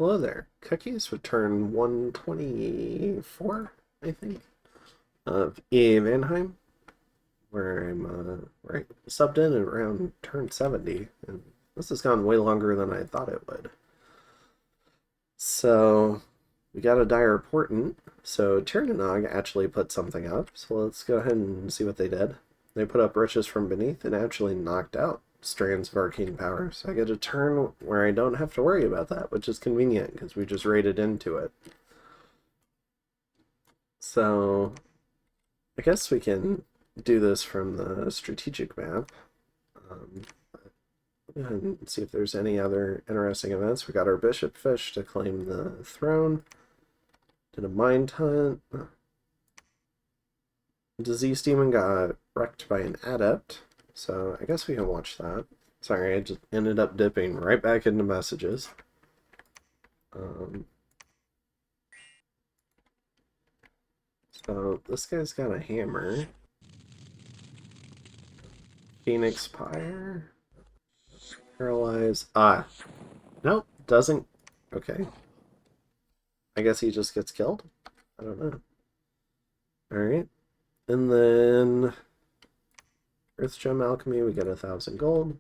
Hello there. Cookies would turn 124, I think, of Vanheim, where I subbed in at around turn 70, and this has gone way longer than I thought it would. So we got a dire portent. So Tiernanog actually put something up, so let's go ahead and see what they did. They put up Riches from Beneath and actually knocked out Strands of Arcane Power, so I get a turn where I don't have to worry about that, which is convenient because we just raided into it. So I guess we can do this from the strategic map. And see if there's any other interesting events. We got our Bishop Fish to claim the throne. Did a Mind Hunt. Disease Demon got wrecked by an Adept, so I guess we can watch that. Sorry, I just ended up dipping right back into messages. So this guy's got a hammer. Phoenix Pyre. Paralyze. Ah. Nope, doesn't. Okay. I guess he just gets killed? I don't know. Alright. And then Earth Gem Alchemy, we get 1,000 gold.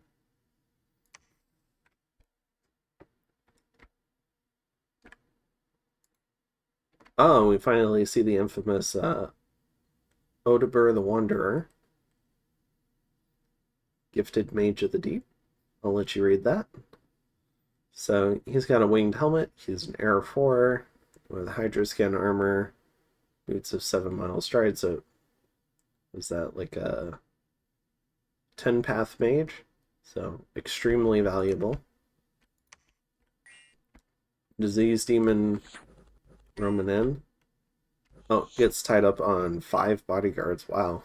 Oh, we finally see the infamous Odabur the Wanderer. Gifted Mage of the Deep. I'll let you read that. So he's got a winged helmet. He's an Air 4 with Hydra Skin armor, boots of 7-mile stride. So is that like a 10-path mage? So extremely valuable. Disease Demon Romanen. Oh, gets tied up on 5 bodyguards. Wow.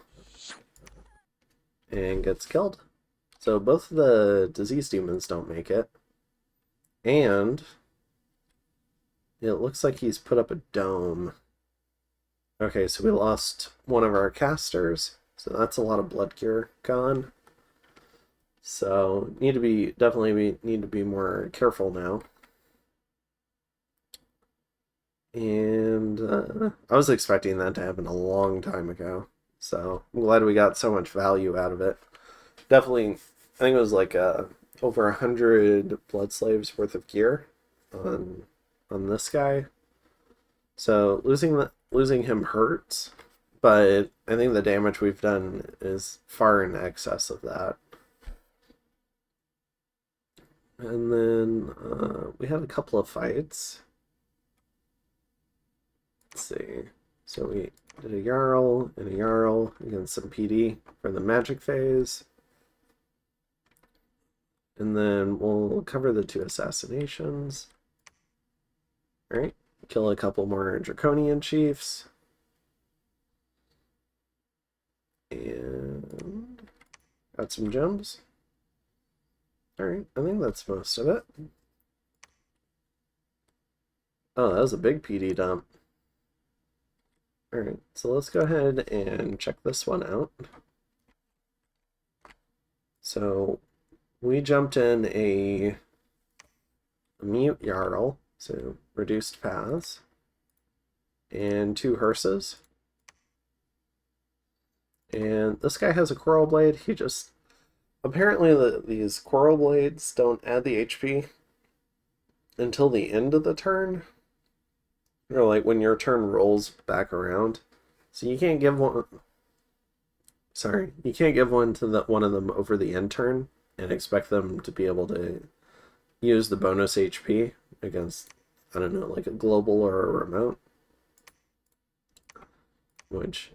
And gets killed. So both of the disease demons don't make it. And it looks like he's put up a dome. Okay, so we lost one of our casters. So that's a lot of blood cure gone. So definitely need to be more careful now. And I was expecting that to happen a long time ago. So I'm glad we got so much value out of it. Definitely, I think it was like over 100 blood slaves worth of gear on this guy. So losing him hurts, but I think the damage we've done is far in excess of that. And then we had a couple of fights. Let's see. So we did a Jarl and a Jarl against some PD for the magic phase. And then we'll cover the 2 assassinations. Alright, kill a couple more Draconian chiefs. And got some gems. Alright, I think that's most of it. Oh, that was a big PD dump. Alright, so let's go ahead and check this one out. So we jumped in a mute Jarl, so reduced paths, and 2 hearses. And this guy has a Coral Blade. He just... Apparently these Coral Blades don't add the HP until the end of the turn. Or like when your turn rolls back around. So you can't give one... Sorry, you can't give one to one of them over the end turn and expect them to be able to use the bonus HP against, I don't know, like a global or a remote. Which,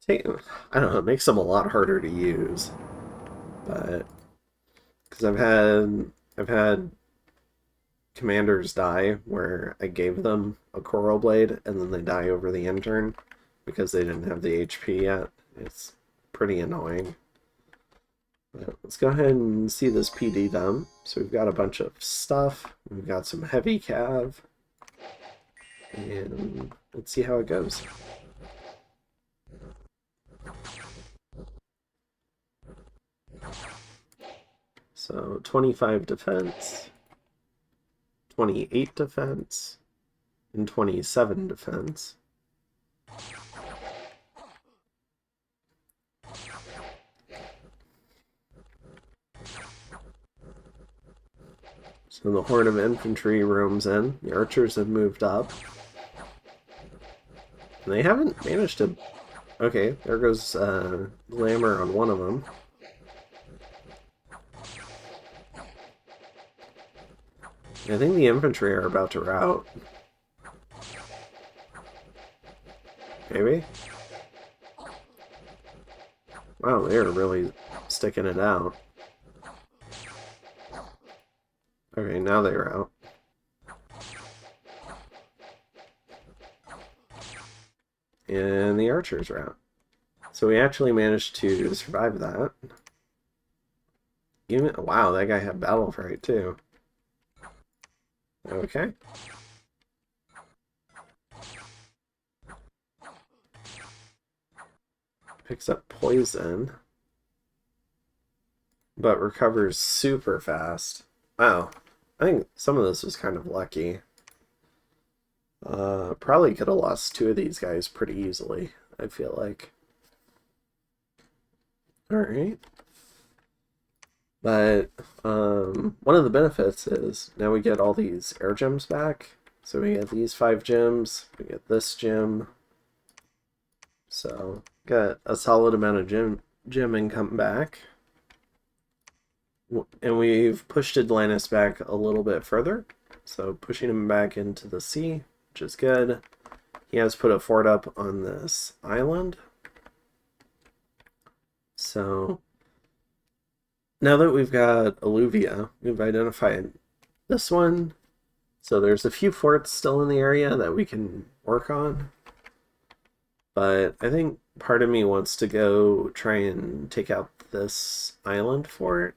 I don't know, it makes them a lot harder to use. But, because I've had commanders die where I gave them a Coral Blade and then they die over the end turn because they didn't have the HP yet. It's pretty annoying. But let's go ahead and see this PD dump. So we've got a bunch of stuff. We've got some heavy cav. And let's see how it goes. So 25 defense, 28 defense, and 27 defense. So the horde of infantry roams in. The archers have moved up. And they haven't managed to... Okay, there goes Glamour on one of them. I think the infantry are about to rout. Maybe? Wow, they're really sticking it out. Okay, now they're out. And the archers are out. So we actually managed to survive that. Even, wow, that guy had battle fright too. Okay. Picks up poison. But recovers super fast. Wow. I think some of this was kind of lucky. Probably could have lost two of these guys pretty easily, I feel like. Alright. But one of the benefits is now we get all these air gems back. So we get these 5 gems, we get this gem. So got a solid amount of gem income back. And we've pushed Atlantis back a little bit further. So pushing him back into the sea, which is good. He has put a fort up on this island. So now that we've got Alluvia, we've identified this one. So there's a few forts still in the area that we can work on. But I think part of me wants to go try and take out this island fort.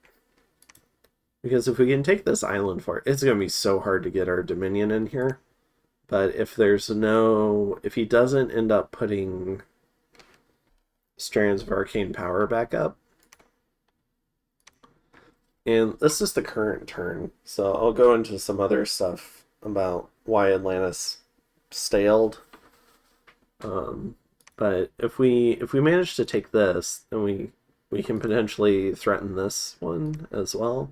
Because if we can take this island fort, it's going to be so hard to get our Dominion in here. But if there's no... If he doesn't end up putting Strands of Arcane Power back up. And this is the current turn. So I'll go into some other stuff about why Atlantis staled. But if we manage to take this, then we can potentially threaten this one as well.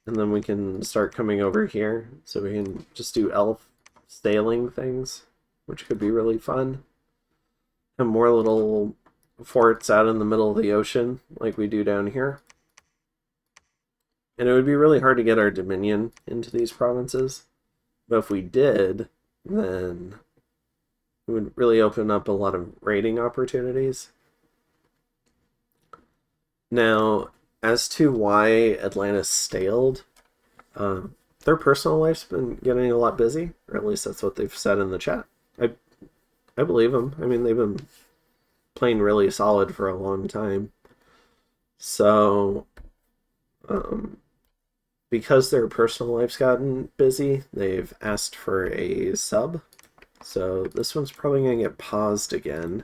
And then we can start coming over here, so we can just do elf sailing things, which could be really fun. And more little forts out in the middle of the ocean, like we do down here. And it would be really hard to get our Dominion into these provinces. But if we did, then it would really open up a lot of raiding opportunities. Now, as to why Atlantis staled, their personal life's been getting a lot busy, or at least that's what they've said in the chat. I believe them. I mean, they've been playing really solid for a long time. So, because their personal life's gotten busy, they've asked for a sub. So this one's probably going to get paused again.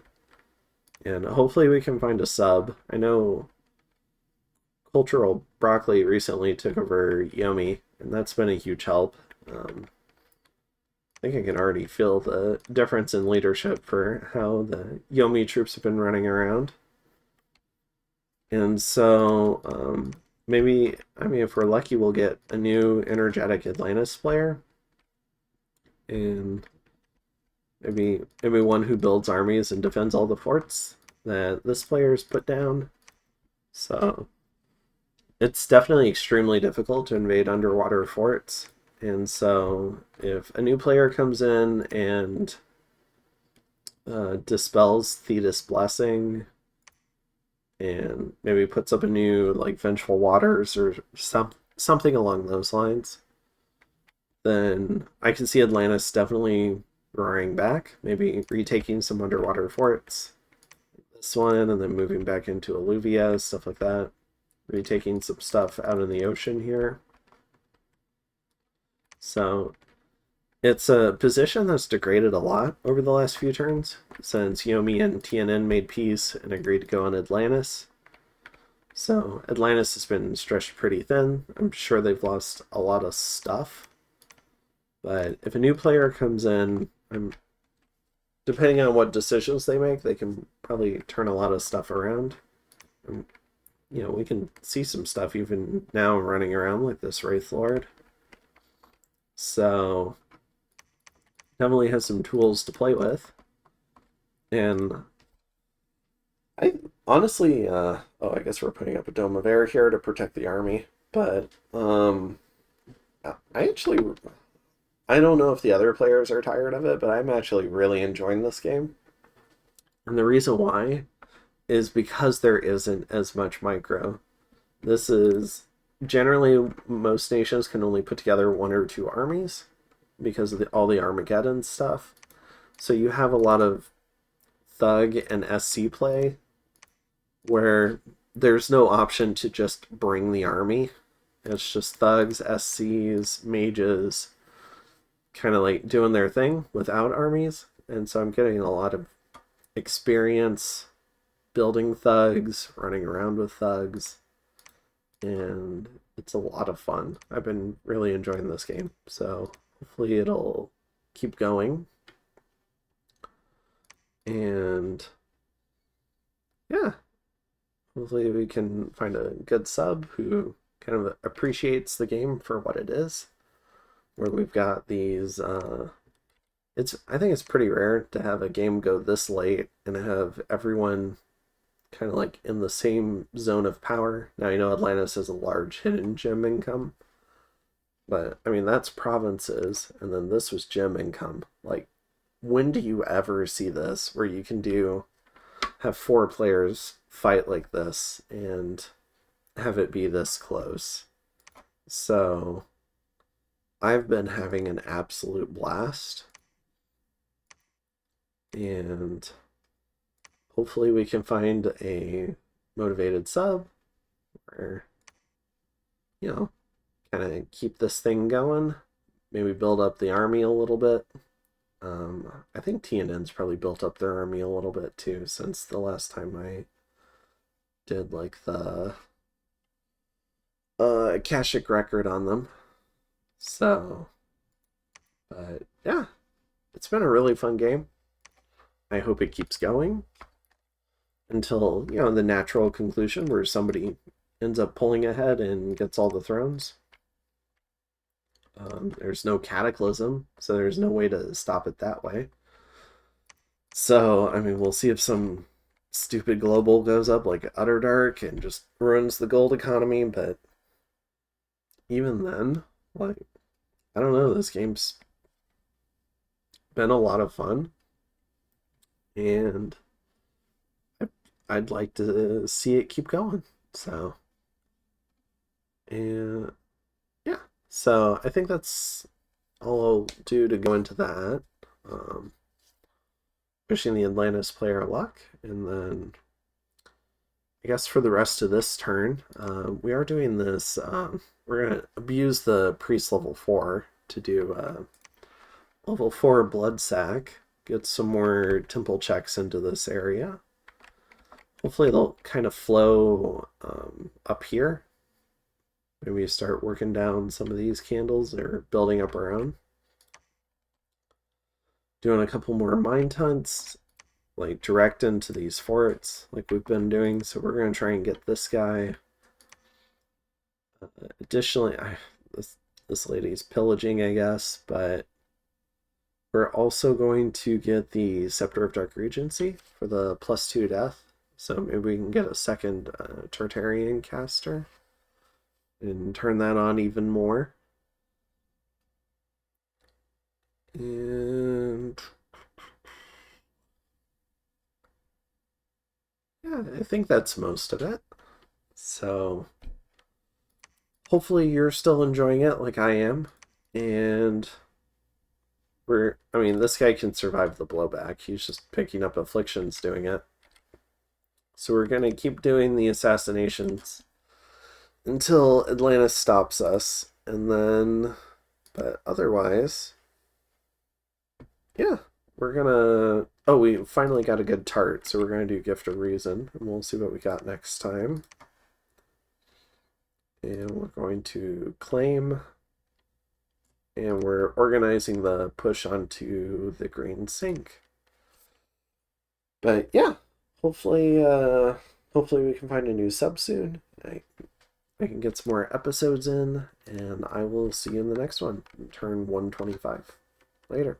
And hopefully we can find a sub. I know Cultural Broccoli recently took over Yomi, and that's been a huge help. I think I can already feel the difference in leadership for how the Yomi troops have been running around. And so, maybe, I mean, if we're lucky, we'll get a new energetic Atlantis player. And maybe one who builds armies and defends all the forts that this player's put down. So it's definitely extremely difficult to invade underwater forts. And so if a new player comes in and dispels Thetis Blessing and maybe puts up a new, like, Vengeful Waters or something along those lines, then I can see Atlantis definitely roaring back, maybe retaking some underwater forts. This one, and then moving back into Alluvia, stuff like that. Retaking some stuff out in the ocean here. So it's a position that's degraded a lot over the last few turns, since Yomi and TNN made peace and agreed to go on Atlantis. So Atlantis has been stretched pretty thin. I'm sure they've lost a lot of stuff. But if a new player comes in, depending on what decisions they make, they can probably turn a lot of stuff around. And, we can see some stuff even now running around like this Wraith Lord. So definitely has some tools to play with. And I honestly, I guess we're putting up a dome of air here to protect the army. But I actually, I don't know if the other players are tired of it, but I'm actually really enjoying this game. And the reason why is because there isn't as much micro. This is generally most nations can only put together one or two armies because of all the Armageddon stuff. So you have a lot of thug and SC play where there's no option to just bring the army. It's just thugs, SCs, mages, kind of like doing their thing without armies. And so I'm getting a lot of experience building thugs, running around with thugs, and it's a lot of fun. I've been really enjoying this game, so hopefully it'll keep going. And yeah, hopefully we can find a good sub who kind of appreciates the game for what it is. Where we've got these, I think it's pretty rare to have a game go this late and have everyone kind of like in the same zone of power. Now, Atlantis has a large hidden gem income, but I mean, that's provinces, and then this was gem income. Like, when do you ever see this where you can have 4 players fight like this and have it be this close? So I've been having an absolute blast, and hopefully we can find a motivated sub or, kind of keep this thing going. Maybe build up the army a little bit. I think TNN's probably built up their army a little bit too since the last time I did like the Akashic record on them. So, but yeah, it's been a really fun game. I hope it keeps going until, the natural conclusion where somebody ends up pulling ahead and gets all the thrones. There's no cataclysm, so there's no way to stop it that way. So, I mean, we'll see if some stupid global goes up like Utterdark and just ruins the gold economy, but even then, like, I don't know, this game's been a lot of fun, and I'd like to see it keep going. So, and yeah, so I think that's all I'll do to go into that. Wishing the Atlantis player luck, and then I guess for the rest of this turn, we are doing this. We're gonna abuse the priest level 4 to do level 4 blood sack. Get some more temple checks into this area. Hopefully they'll kind of flow up here. Maybe start working down some of these candles or building up our own. Doing a couple more mind hunts, like direct into these forts, like we've been doing. So we're going to try and get this guy. Additionally, this lady's pillaging, I guess, but we're also going to get the Scepter of Dark Regency for the +2 death. So maybe we can get a second Tartarian caster and turn that on even more. And yeah, I think that's most of it. So hopefully you're still enjoying it like I am. And this guy can survive the blowback. He's just picking up afflictions doing it. So we're going to keep doing the assassinations until Atlantis stops us. And then, but otherwise, yeah, we're going to, we finally got a good tart. So we're going to do Gift of Reason, and we'll see what we got next time. And we're going to claim and we're organizing the push onto the green sink. But yeah, hopefully, hopefully we can find a new sub soon. I can get some more episodes in, and I will see you in the next one. Turn 125. Later.